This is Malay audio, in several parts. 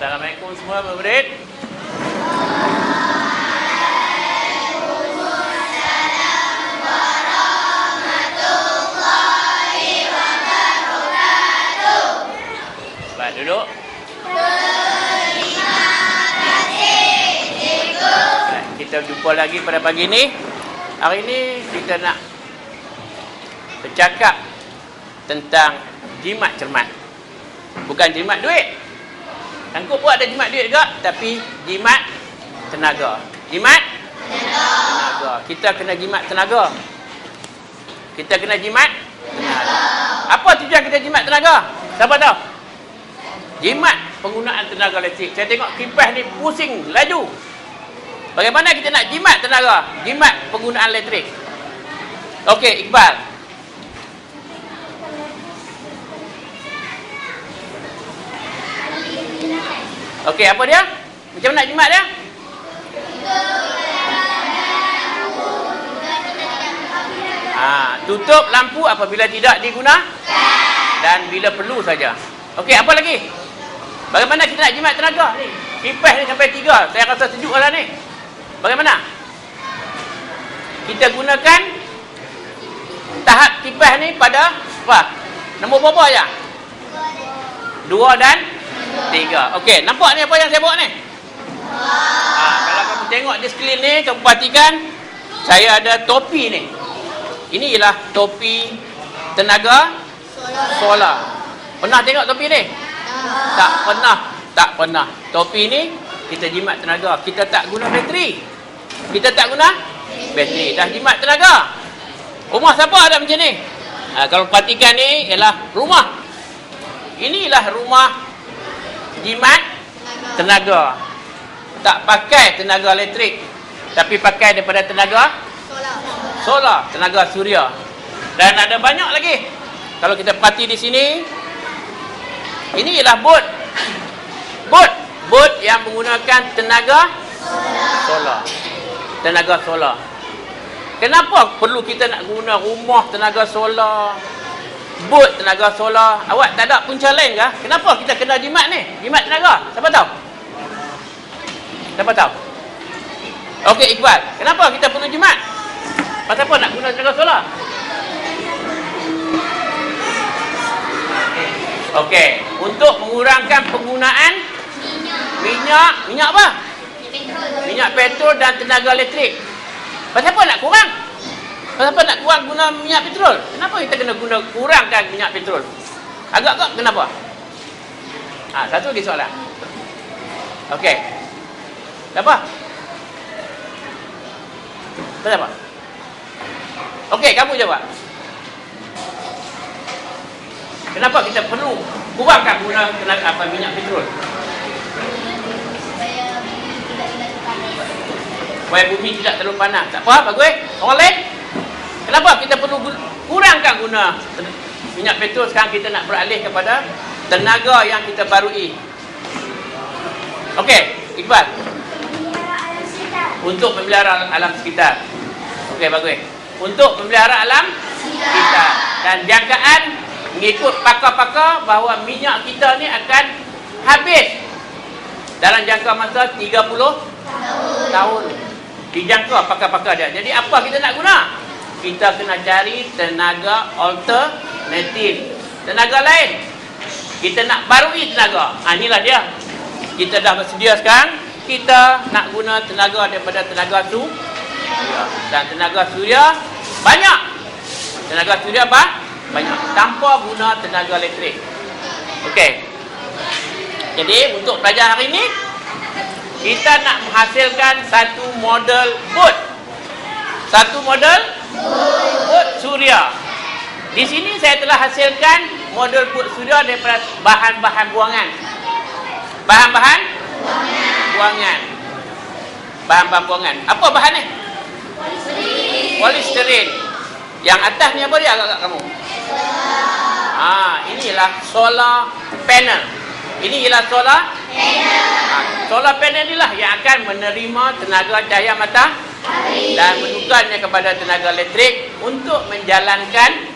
Assalamualaikum semua murid. Baik, duduk. Kita jumpa lagi pada pagi ni. Hari ni kita nak bercakap tentang jimat cermat. Bukan jimat duit. Sanggup pun ada jimat duit juga, tapi jimat tenaga. Jimat tenaga. Kita kena jimat tenaga. Kita kena jimat tenaga. Apa tujuan kita jimat tenaga? Siapa tahu? Jimat penggunaan tenaga elektrik. Saya tengok kipas ni pusing laju. Bagaimana kita nak jimat tenaga? Jimat penggunaan elektrik. Okey, Iqbal. Okey, apa dia? Macam mana nak jimat dia? Tutup lampu apabila tidak digunakan dan bila perlu saja. Okey, apa lagi? Bagaimana kita nak jimat tenaga ni? Kipas ni sampai 3. Saya rasa sejuk lah ni. Bagaimana? Kita gunakan tahap kipas ni pada apa? Nombor berapa aja? 2 dan 3. Okey, nampak ni apa yang saya bawa ni? Kalau kamu tengok di skrin ni, kamu perhatikan saya ada topi ni. Ini ialah topi tenaga solar. Pernah tengok topi ni? Tak pernah. Topi ni kita jimat tenaga. Kita tak guna bateri. Kita tak guna bateri. Dah jimat tenaga. Rumah siapa ada macam ni? Kalau perhatikan ni ialah rumah. Inilah rumah jimat tenaga. Tak pakai tenaga elektrik, tapi pakai daripada tenaga solar, tenaga suria. Dan ada banyak lagi. Kalau kita perhati di sini, ini ialah bot yang menggunakan tenaga solar. Kenapa perlu kita nak guna rumah tenaga solar, bot tenaga solar? Awak tak ada punca lain ke? Kenapa kita kena jimat ni? Jimat tenaga. Siapa tahu? Okey, Iqbal. Kenapa kita perlu jimat? Pasal apa nak guna tenaga solar? Okey, untuk mengurangkan penggunaan minyak apa? Minyak petrol dan tenaga elektrik. Pasal apa nak kurang? Pasal apa nak guna minyak petrol? Kenapa kita kena kurangkan minyak petrol? Agak-agak kenapa? Satu lagi soalan. Okey. Apa? Pasal apa? Okey, kamu jawab. Kenapa kita perlu kurangkan guna minyak petrol? Supaya bumi tidak terlalu panas. Tak apa, bagus. Orang lain? Kenapa kita perlu kurangkan guna minyak petrol? Sekarang kita nak beralih kepada tenaga yang kita barui. Okey, Iqbal. Untuk memelihara alam sekitar. Okey, bagus. Untuk memelihara alam sekitar. Dan jangkaan mengikut pakar-pakar bahawa minyak kita ni akan habis dalam jangka masa 30 tahun. Dijangka pakar-pakar dia. Jadi apa kita nak guna? Kita kena cari tenaga alternatif. Tenaga lain. Kita nak barui tenaga. Inilah dia. Kita dah bersedia sekarang. Kita nak guna tenaga daripada tenaga suria. Dan tenaga suria banyak. Tenaga suria apa? Banyak. Tanpa guna tenaga elektrik. Okey. Jadi untuk pelajaran hari ini, kita nak menghasilkan satu model bot. Satu model bot suria. Di sini saya telah hasilkan model bot suria daripada bahan-bahan buangan. Bahan-bahan buangan. Bahan-bahan buangan. Apa bahan ni? Polistiren. Yang atas ni apa dia agak-agak kamu? Inilah solar panel. Ini ialah solar panel. Solar panel inilah yang akan menerima tenaga cahaya matahari dan menukarnya kepada tenaga elektrik untuk menjalankan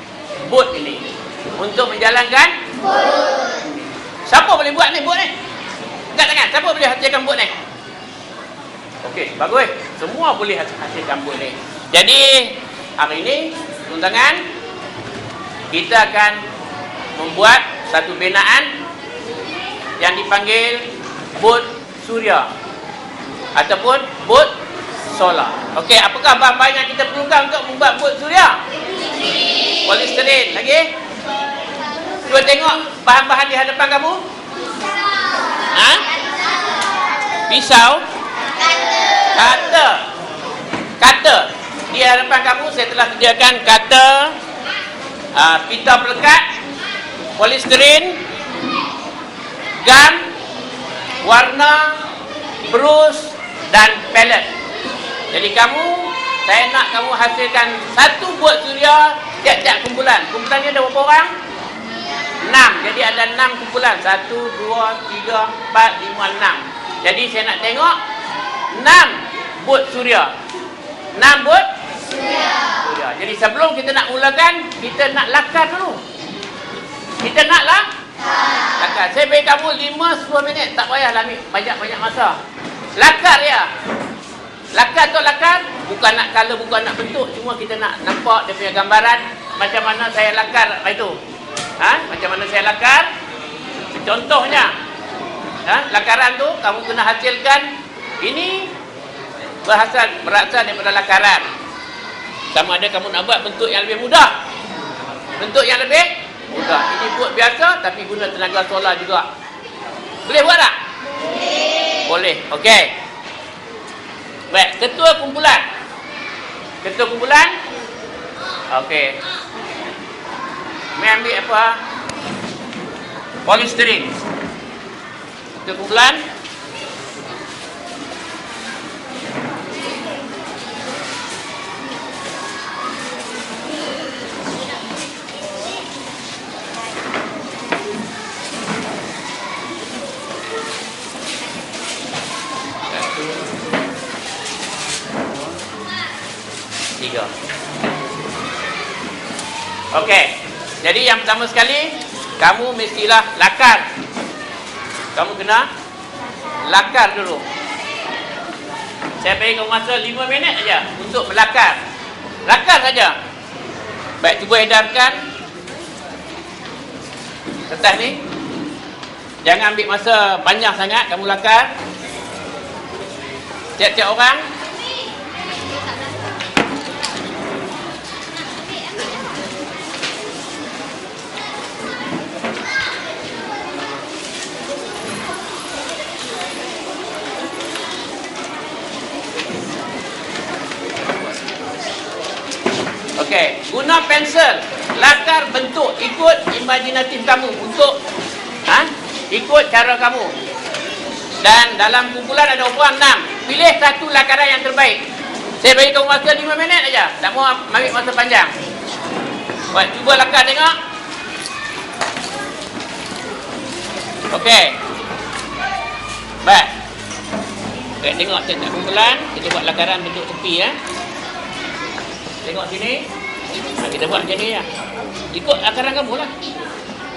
bot ini. Untuk menjalankan bot. Siapa boleh buat ni bot ni? Angkat tangan. Siapa boleh hasilkan bot ni? Okey, bagus. Semua boleh hasilkan bot ni. Jadi, hari ini, tuan-tuan, kita akan membuat satu binaan yang dipanggil bot suria ataupun bot solar. Okey, apakah bahan-bahan yang kita perlukan untuk membuat bot suria? Polistiren. Lagi? Cuba tengok bahan-bahan di hadapan kamu. Ha? Pisau. Cutter. Di hadapan kamu saya telah sediakan cutter, pita pelekat, polistiren, gam, warna, brush dan palette. Jadi saya nak kamu hasilkan satu bot suria tiap-tiap kumpulan. Kumpulan ni ada berapa orang? 6. Jadi ada 6 kumpulan. 1, 2, 3, 4, 5, 6. Jadi saya nak tengok 6 bot suria. 6 bot suria. Jadi sebelum kita nak mulakan, kita nak lakar dulu. Kita nak lakar. Saya bagi kamu 5-10 minit. Tak payahlah ambil banyak-banyak masa. Lakar ya. Lakar tu lakar, bukan nak color, bukan nak bentuk, cuma kita nak nampak dia punya gambaran macam mana saya lakar itu. Macam mana saya lakar? Contohnya, lakaran tu kamu kena hasilkan ini berasal daripada lakaran. Sama ada kamu nak buat bentuk yang lebih mudah. Bentuk yang lebih mudah. Ini buat biasa tapi guna tenaga solar juga. Boleh buat tak? Boleh. Okey. Baik, ketua kumpulan. Okey. Mai ambil apa? Polistiren. Ketua kumpulan. Okey. Jadi yang pertama sekali, kamu mestilah lakar. Kamu kena lakar dulu. Saya bagi kamu masa 5 minit saja untuk melakar. Lakar saja. Baik, cuba edarkan kertas ni. Jangan ambil masa panjang sangat kamu lakar. Tiap-tiap orang okey, guna pensel, lakar bentuk ikut imajinatif kamu untuk ikut cara kamu. Dan dalam kumpulan ada orang 6. Pilih satu lakaran yang terbaik. Saya bagi kamu masa 5 minit aja. Tak mau ambil masa panjang. Buat cuba lakar tengok. Okey. Baik. Okey, tengok setiap kumpulan, kita buat lakaran bentuk tepi ya. Tengok sini. Kita buat macam ni ya. Ikut lakaran kamu lah.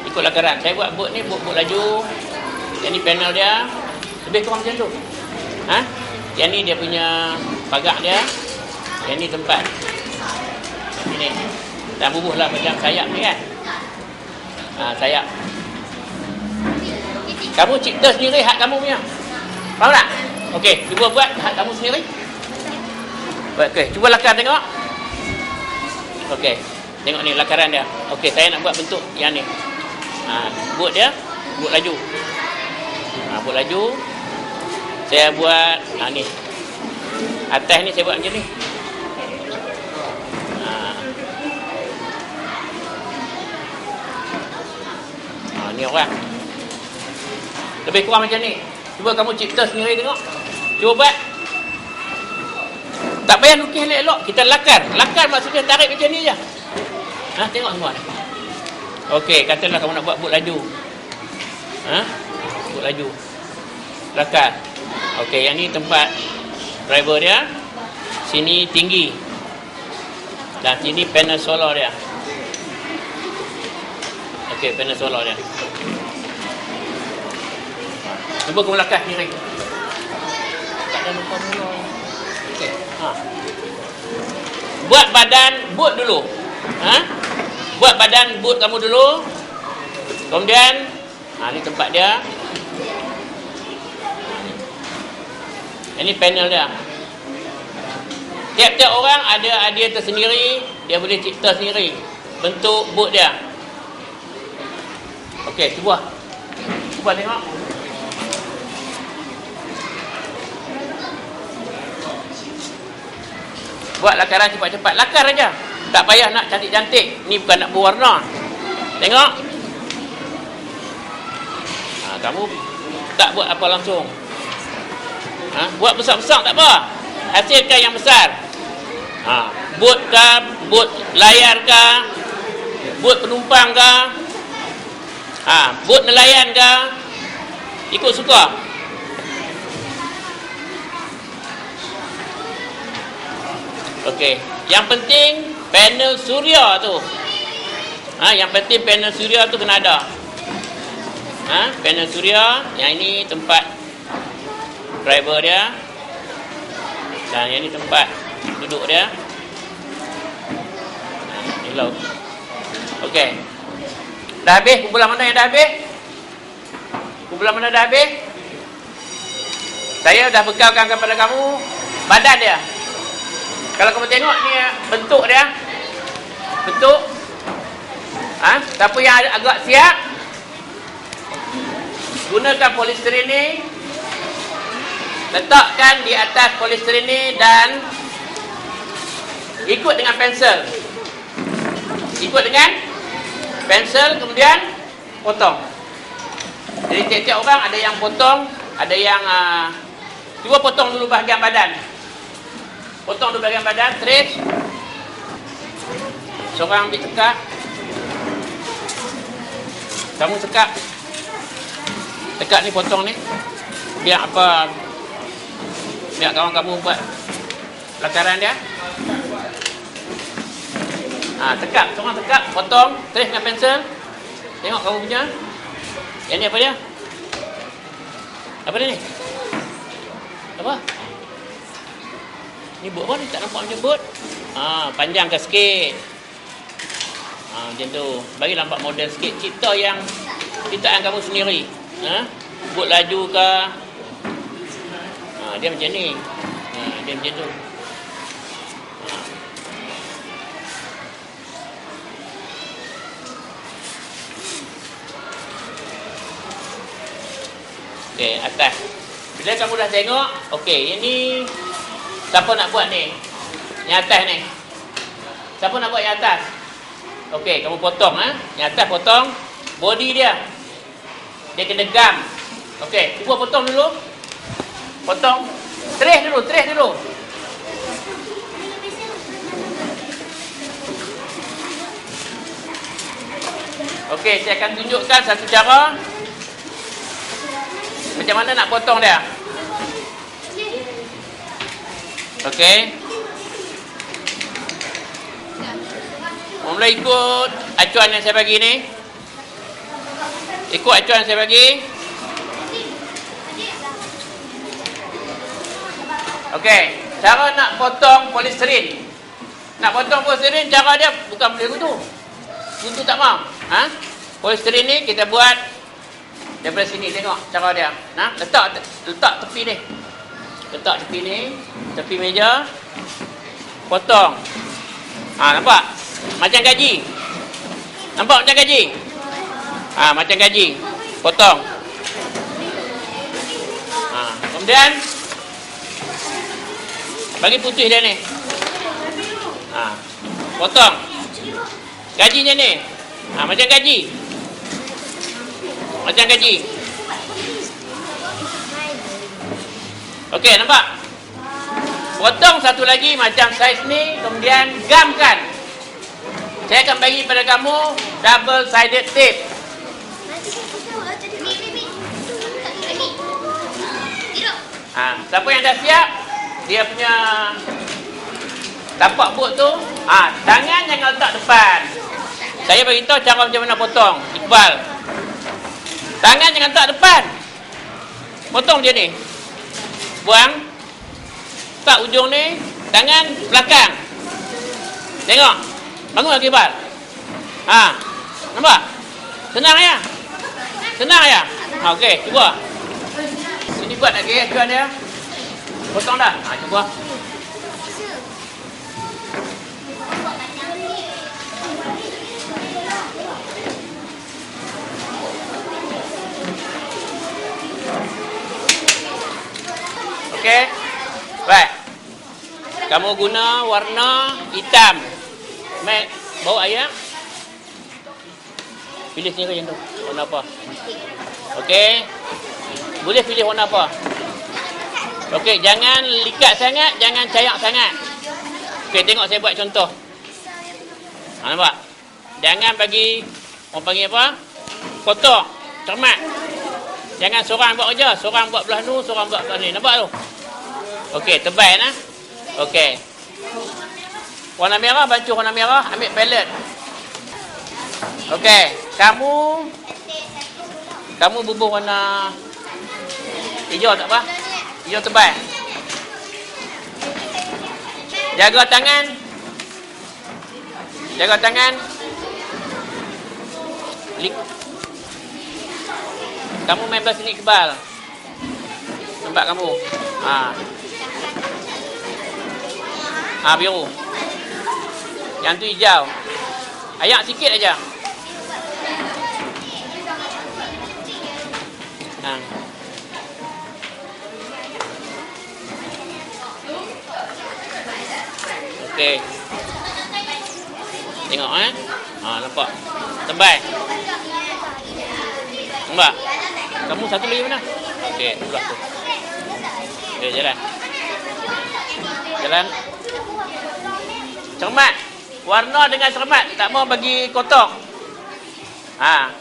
Ikut lakaran. Saya buat bot ni, bot laju. Yang ni panel dia. Lebih kurang macam tu. Yang ni dia punya pagak dia. Yang ni tempat. Ini. Dah bubuh lah macam sayap ni kan. Sayap. Kamu cipta sendiri hak kamu punya. Faham tak? Okey, cuba buat hak kamu sendiri. Okey, cuba lakar tengok. Okey, tengok ni lakaran dia. Okey, saya nak buat bentuk yang ni. Buat dia, buat laju. Buat laju. Saya buat ni. Atas ni saya buat macam ni. Ni orang. Lebih kurang macam ni. Cuba kamu cipta sendiri tengok. Cuba buat. Tak payah lukis elok-elok. Kita lakar. Lakar maksudnya tarik macam ni je. Tengok semua ni. Okey, katalah kamu nak buat bot laju. Bot laju. Lakar. Okey, yang ni tempat driver dia. Sini tinggi. Dan sini panel solar dia. Okey, panel solar dia. Cuba ke belakang sendiri. Tak ada lupa mula. Okey. Buat badan boot dulu. Buat badan boot kamu dulu. Kemudian ni tempat dia. Ini panel dia. Tiap-tiap orang ada idea tersendiri, dia boleh cipta sendiri bentuk boot dia. Okey, cuba tengok. Buat lakaran cepat-cepat. Lakar aja. Tak payah nak cantik-cantik. Ni bukan nak berwarna. Tengok. Kamu tak buat apa langsung. Buat besar-besar tak apa. Hasilkan yang besar. Bot kah, bot layar kah, bot penumpang kah, bot nelayan kah, ikut suka. Okey, yang penting panel suria tu. Yang penting panel suria tu kena ada. Panel suria, yang ini tempat driver dia. Dan yang ini tempat duduk dia. Ni laut. Okey. Dah habis? Kumpulan mana yang dah habis? Kumpulan mana dah habis? Saya dah bekalkan kepada kamu badan dia. Kalau kamu tengok ni bentuk dia. Bentuk. Siapa yang agak siap, gunakan polistiren ni. Letakkan di atas polistiren ni dan ikut dengan pensel. Ikut dengan pensel, kemudian potong. Jadi tiap-tiap orang ada yang potong, ada yang cuba potong dulu bahagian badan. Potong dulu bahagian badan, trace. Seorang ambil sekap. Kamu sekap. Sekap ni potong ni. Biar apa? Biar kawan kamu buat lakaran dia. Tekap, seorang tekap, potong, trace dengan pensel. Tengok kamu punya. Yang ni apa dia? Apa dia ni? Apa? Ni bot apa ni? Tak nampak macam bot. Panjangkan sikit. Macam tu. Bagi nampak model sikit. Cipta yang ciptaan kamu sendiri. Bot laju ke? Dia macam ni. Dia macam tu. Okey, atas. Bila kamu dah tengok, okey, ini siapa nak buat ni? Yang atas ni. Siapa nak buat yang atas? Okey, kamu potong Yang atas potong body dia. Dia kena gam. Okey, cuba potong dulu. Potong. Trace dulu. Okey, saya akan tunjukkan satu cara macam mana nak potong dia. Okey. Mula ikut acuan yang saya bagi ni. Ikut acuan yang saya bagi. Okey, cara nak potong polistiren. Nak potong polistiren, cara dia bukan boleh gitu. Gitu tak mau. Polistiren ni kita buat daripada sini, tengok cara dia. Letak tepi ni. Letak tepi ni, tepi meja. Potong. Nampak? Macam gaji. Nampak macam gaji? Macam gaji. Potong. Kemudian bagi putih dia ni. Potong. Gajinya ni. Macam gaji. Macam gaji. Okey, nampak? Potong satu lagi macam saiz ni, kemudian gamkan. Saya akan bagi pada kamu double sided tape. Siapa yang dah siap, dia punya tapak bot tu, tangan jangan letak depan. Saya beritahu cara macam mana potong. Iqbal, tangan jangan letak depan. Potong je ni. Buang. Tak ujung ni. Tangan belakang. Tengok. Bangun lagi bal. Ha. Nampak? Senang ya? Senang ya? Ha, okey, cuba. Sini buat lagi acuan dia. Potong dah. Ha, cuba. Okey. Baik. Kamu guna warna hitam. Mat, bawa ayam. Pilih sendiri yang tu. Warna apa? Okey. Boleh pilih warna apa? Okey, jangan likat sangat, jangan cayak sangat. Okey, tengok saya buat contoh. Ha, nampak? Jangan bagi, orang panggil apa? Kotor, cermat. Jangan seorang buat kerja, seorang buat belah nu, seorang buat belah ni. Nampak tu? Okey, tebal nah. Okey. Warna merah, bancuh warna merah, ambil palette. Okey, kamu bubuh warna hijau tak apa? Hijau tebal. Jaga tangan. Jaga tangan. Kamu main belah sini kebal. Nampak kamu? Ha. Ha, biru. Yang tu hijau. Ayak sikit aja. Ha. Okey. Tengok Ha, nampak. Tebal. Nampak? Kamu satu lagi mana? Okey, sebelah tu. Okey, jalan. Jalan. Cermat. Warna dengan cermat. Tak mau bagi kotor. Ha.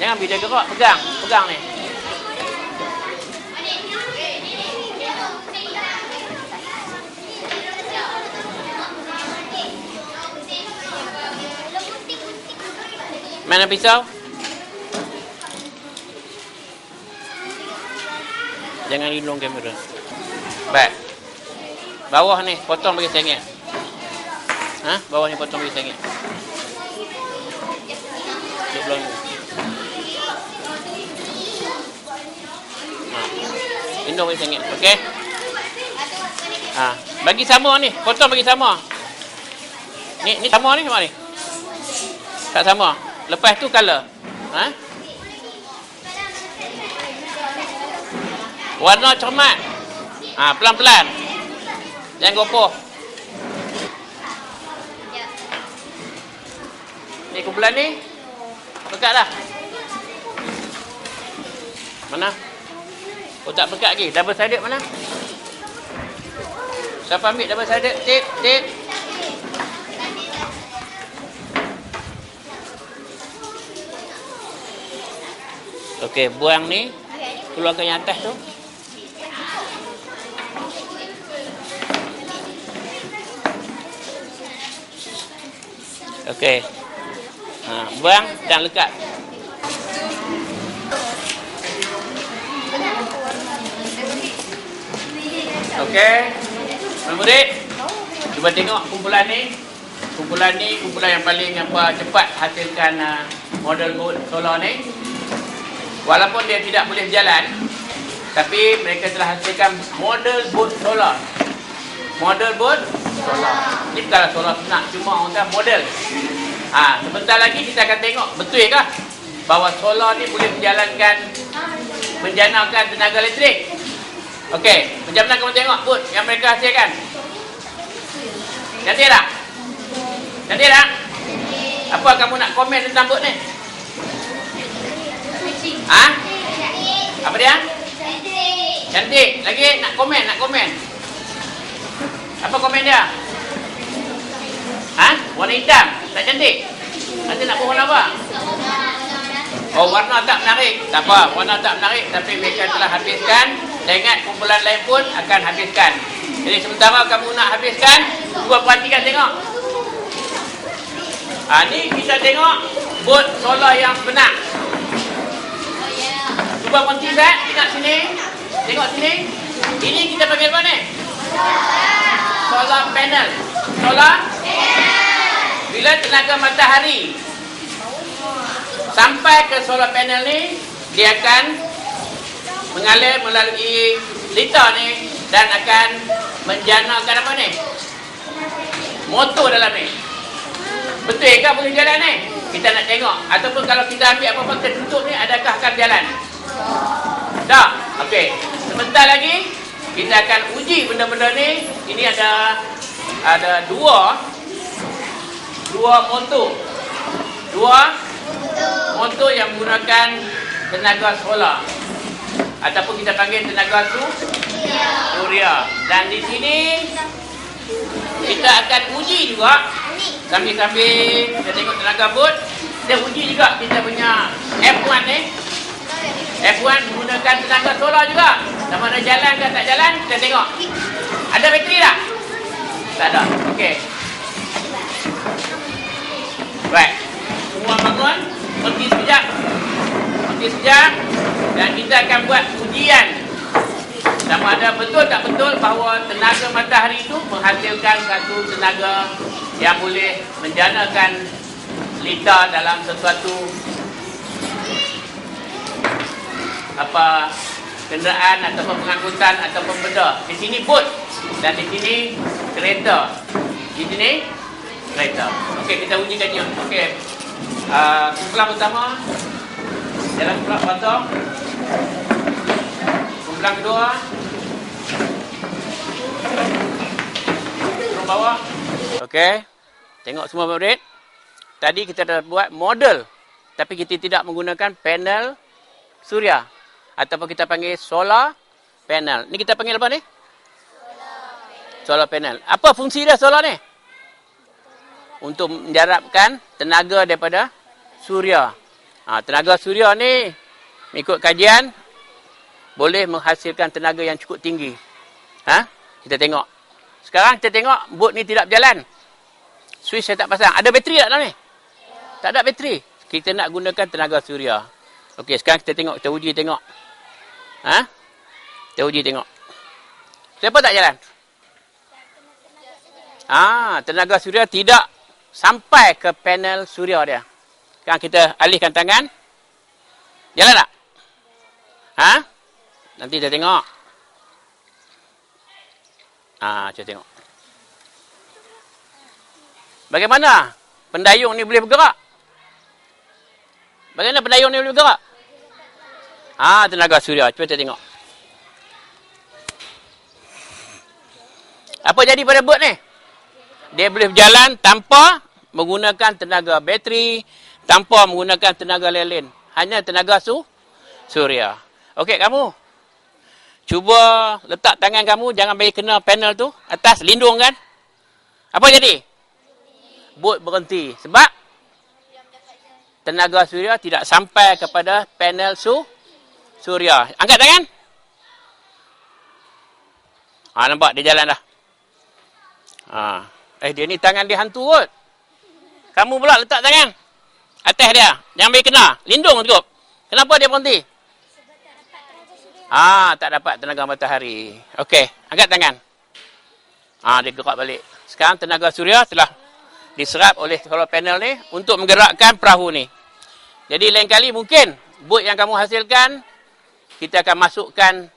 Jangan bila gerak, pegang. Pegang ni. Mana pisau? Jangan lindung kamera. Baik. Bawah ni potong bagi sengit. Ha? Bawah ni potong bagi sengit. Duduk belah ni. Ha. Lindung bagi sengit. Okey? Ha. Bagi sama ni. Potong bagi sama. Ni sama ni sama ni. Tak sama. Lepas tu color. Ha? Warna cermat. Ha, pelan-pelan. Jangan gopoh. Ni kumpulan ni. Pekat dah. Mana? Oh, tak pekat lagi. Double sided mana? Siapa ambil double sided? Tip. Okey, buang ni. Keluarkan yang atas tu. Okey. Ha, buang dan lekat. Okey. Murid, cuba tengok kumpulan ni. Kumpulan ni kumpulan yang paling cepat hasilkan model boat solar ni. Walaupun dia tidak boleh berjalan, tapi mereka telah hasilkan model boat solar. Model boat solar. Ini bukanlah solar senak, cuma orang kata model. Ha, sebentar lagi kita akan tengok betulkah bahawa solar ni boleh menjanakan tenaga elektrik. Okey, macam mana kamu tengok boat yang mereka hasilkan? Cantik tak? Cantik tak? Apa kamu nak komen tentang boat ni? Ha? Apa dia? Cantik. Lagi nak komen. Apa komen dia? Ha? Warna hitam. Tak cantik. Nanti nak warna apa? Oh, warna tak menarik. Tak apa, warna tak menarik, tapi mereka telah habiskan. Dan ingat kumpulan lain pun akan habiskan. Jadi sementara kamu nak habiskan, cuba perhatikan tengok. Ha, ni kita tengok bot solar yang sebenar. Cuba berhenti Zat. Tengok sini. Tengok sini. Ini kita panggil apa ni? Solar panel. Solar? Bila tenaga matahari sampai ke solar panel ni, dia akan mengalir melalui lita ni dan akan menjanakan apa ni? Motor dalam ni. Betul ke boleh jalan ni? Kita nak tengok. Ataupun kalau kita ambil apa-apa kita tutup ni, adakah akan jalan? Tak? Okey. Sebentar lagi kita akan uji benda-benda ni. Ini ada dua motor. Dua motor yang menggunakan tenaga solar. Ataupun kita panggil tenaga suria. Dan di sini kita akan uji juga sambil-sambil kita tengok tenaga bot. Kita uji juga kita punya F1 ni. F1 menggunakan tenaga solar juga. Sama ada jalan ke tak jalan, kita tengok. Ada bateri tak? Tak ada. Okey. Baik. Semua bangun. Berhenti sekejap. Berhenti sekejap. Dan kita akan buat ujian. Sama ada betul tak betul bahawa tenaga matahari itu menghasilkan satu tenaga yang boleh menjanakan lita dalam sesuatu kenderaan ataupun pengangkutan ataupun benda. Di sini bot dan di sini kereta. Di sini kereta. Okey, kita uji kajian. Okey. Kumpulan pertama jalan pulak potong. Kumpulan kedua turun bawah. Okey. Tengok semua murid. Tadi kita dah buat model tapi kita tidak menggunakan panel suria ataupun kita panggil solar panel. Ni kita panggil apa ni? Solar panel. Apa fungsi dia solar ni? Untuk menjarapkan tenaga daripada suria. Tenaga suria ni mengikut kajian boleh menghasilkan tenaga yang cukup tinggi. Kita tengok. Sekarang kita tengok bot ni tidak berjalan. Switch saya tak pasang. Ada bateri tak dalam ni? Tak ada bateri. Kita nak gunakan tenaga suria. Okey, sekarang kita tengok, kita uji tengok. Kita uji tengok. Kenapa tak jalan? Tenaga suria tidak sampai ke panel suria dia. Sekarang kita alihkan tangan. Jalan tak? Nanti kita tengok. Kita tengok. Bagaimana pendayung ni boleh bergerak? Bagaimana pendayung ni boleh bergerak? Tenaga suria. Cuba kita tengok. Apa jadi pada bot ni? Dia boleh berjalan tanpa menggunakan tenaga bateri, tanpa menggunakan tenaga lain-lain. Hanya tenaga suria. Okey, kamu. Cuba letak tangan kamu, jangan bagi kena panel tu. Atas, lindung kan? Apa jadi? Bot berhenti. Sebab tenaga suria tidak sampai kepada panel suria. Angkat tangan. Nampak dia jalan dah. Dia ni tangan dia hantu kot. Kamu pula letak tangan atas dia. Jangan bagi kena. Lindung cukup. Kenapa dia berhenti? Tak dapat tenaga matahari. Okey, angkat tangan. Dia gerak balik. Sekarang tenaga suria telah diserap oleh solar panel ni untuk menggerakkan perahu ni. Jadi lain kali mungkin bot yang kamu hasilkan, kita akan masukkan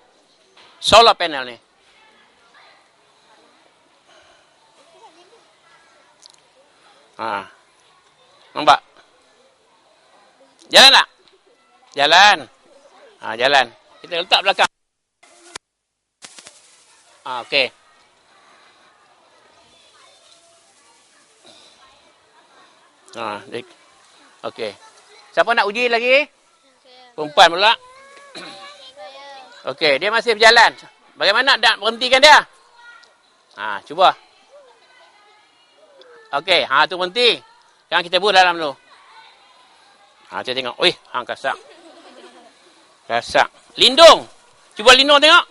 solar panel ni. Nampak? Jalan tak? Jalan. Jalan. Kita letak belakang. Okey. Okey. Siapa nak uji lagi? Perempuan pula. Okey, dia masih berjalan. Bagaimana nak berhentikan dia? Cuba. Okey, tu berhenti. Sekarang kita buat dalam dulu. Kita tengok. Kasak. Kasak. Lindung. Cuba lindung tengok.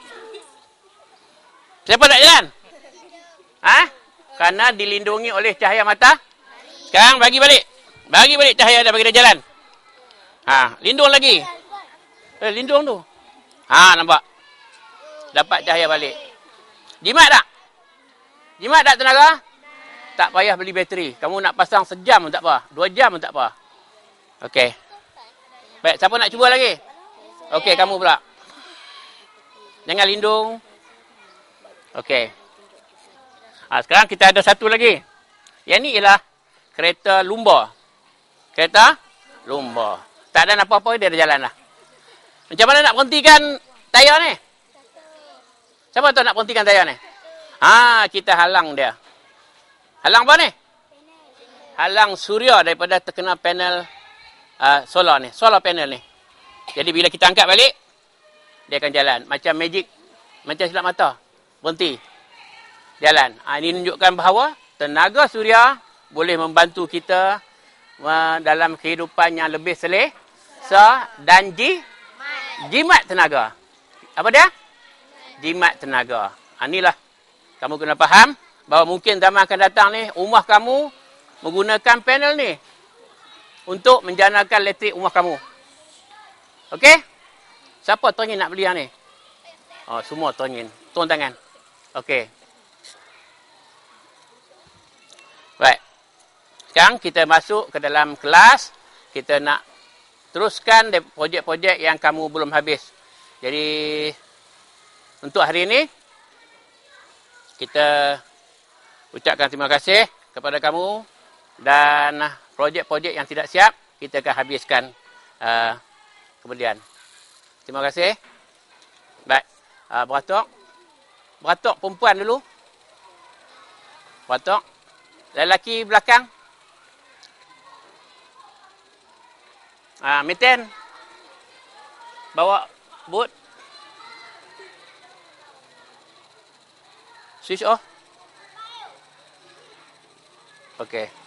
Siapa tak jalan? Kerana dilindungi oleh cahaya mata. Sekarang bagi balik. Bagi balik cahaya dia, bagi dia jalan. Lindung lagi. Lindung tu. Ha, nampak? Dapat cahaya balik. Jimat tak? Jimat tak tenaga? Tak payah beli bateri. Kamu nak pasang sejam pun tak apa. 2 jam pun tak apa. Okey. Baik, siapa nak cuba lagi? Okey, kamu pula. Jangan lindung. Okey. Sekarang kita ada satu lagi. Yang ni ialah kereta lumba. Kereta lumba. Tak ada apa-apa, dia dah jalan lah. Macam mana nak berhentikan tayar ni? Siapa tahu nak berhentikan tayar ni? Kita halang dia. Halang apa ni? Halang suria daripada terkena panel solar ni. Solar panel ni. Jadi bila kita angkat balik, dia akan jalan. Macam magic. Macam silap mata. Berhenti. Jalan. Ini menunjukkan bahawa tenaga suria boleh membantu kita dalam kehidupan yang lebih selesa dan jimat tenaga. Apa dia? Jimat tenaga. Inilah kamu kena faham bahawa mungkin zaman akan datang ni rumah kamu menggunakan panel ni untuk menjanakan elektrik rumah kamu. Okey? Siapa teringin nak beli yang ni? Semua teringin. Turun tangan. Okey. Baik. Sekarang kita masuk ke dalam kelas. Kita nak teruskan projek-projek yang kamu belum habis. Jadi untuk hari ini kita ucapkan terima kasih kepada kamu dan projek-projek yang tidak siap kita akan habiskan kemudian. Terima kasih. Baik. Beratok. Beratok perempuan dulu. Beratok. Lelaki belakang. Meten. Bawa boot. Switch off. Okey.